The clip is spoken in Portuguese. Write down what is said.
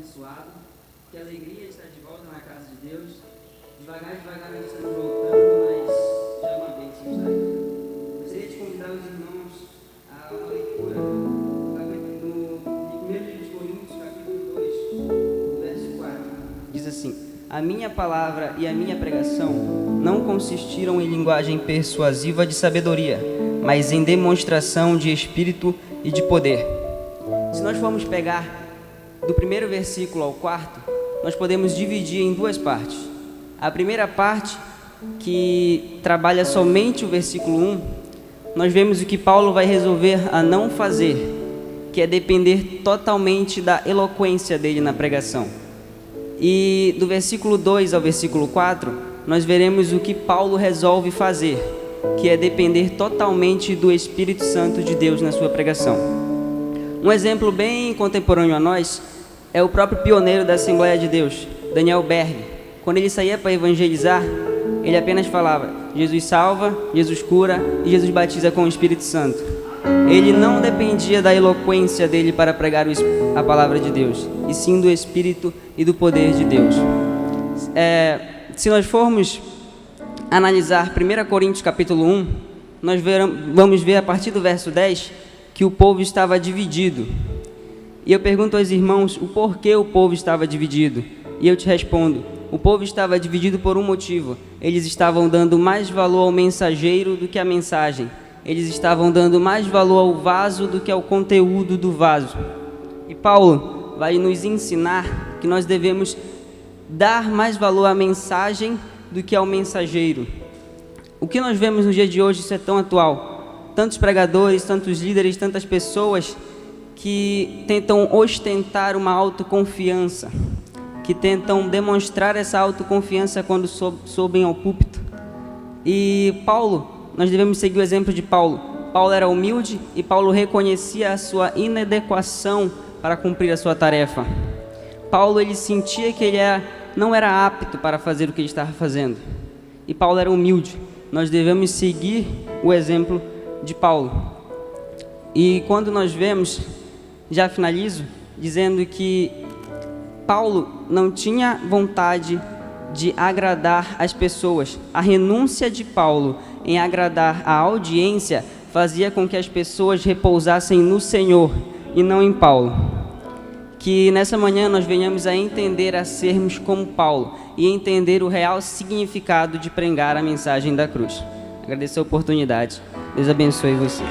abençoado. Que alegria estar de volta na casa de Deus. Devagar nós estamos voltando, mas já é uma bênção estar aqui. Gostaria de convidar os irmãos a uma leitura no 1 Coríntios, capítulo 2, verso 4. Diz assim: a minha palavra e a minha pregação não consistiram em linguagem persuasiva de sabedoria, mas em demonstração de espírito e de poder. Se nós formos pegar do primeiro versículo ao quarto, nós podemos dividir em duas partes. A primeira parte, que trabalha somente o versículo 1, nós vemos o que Paulo vai resolver a não fazer, que é depender totalmente da eloquência dele na pregação. E do versículo 2 ao versículo 4, nós veremos o que Paulo resolve fazer, que é depender totalmente do Espírito Santo de Deus na sua pregação. Um exemplo bem contemporâneo a nós é o próprio pioneiro da Assembleia de Deus, Daniel Berg. Quando ele saía para evangelizar, ele apenas falava: Jesus salva, Jesus cura e Jesus batiza com o Espírito Santo. Ele não dependia da eloquência dele para pregar a palavra de Deus, e sim do Espírito e do poder de Deus. Se nós formos analisar 1 Coríntios capítulo 1, nós vamos ver a partir do verso 10 que o povo estava dividido. E eu pergunto aos irmãos o porquê o povo estava dividido. E eu te respondo: o povo estava dividido por um motivo. Eles estavam dando mais valor ao mensageiro do que à mensagem. Eles estavam dando mais valor ao vaso do que ao conteúdo do vaso. E Paulo vai nos ensinar que nós devemos dar mais valor à mensagem do que ao mensageiro. O que nós vemos no dia de hoje, isso é tão atual. Tantos pregadores, tantos líderes, tantas pessoas que tentam ostentar uma autoconfiança, que tentam demonstrar essa autoconfiança quando sobem ao púlpito. E Paulo, nós devemos seguir o exemplo de Paulo. Paulo era humilde e Paulo reconhecia a sua inadequação para cumprir a sua tarefa. Paulo, ele sentia que ele não era apto para fazer o que ele estava fazendo. E Paulo era humilde. Nós devemos seguir o exemplo de Paulo. E quando nós vemos, já finalizo, dizendo que Paulo não tinha vontade de agradar as pessoas. A renúncia de Paulo em agradar a audiência fazia com que as pessoas repousassem no Senhor e não em Paulo. Que nessa manhã nós venhamos a entender a sermos como Paulo e entender o real significado de pregar a mensagem da cruz. Agradeço a oportunidade. Deus abençoe você.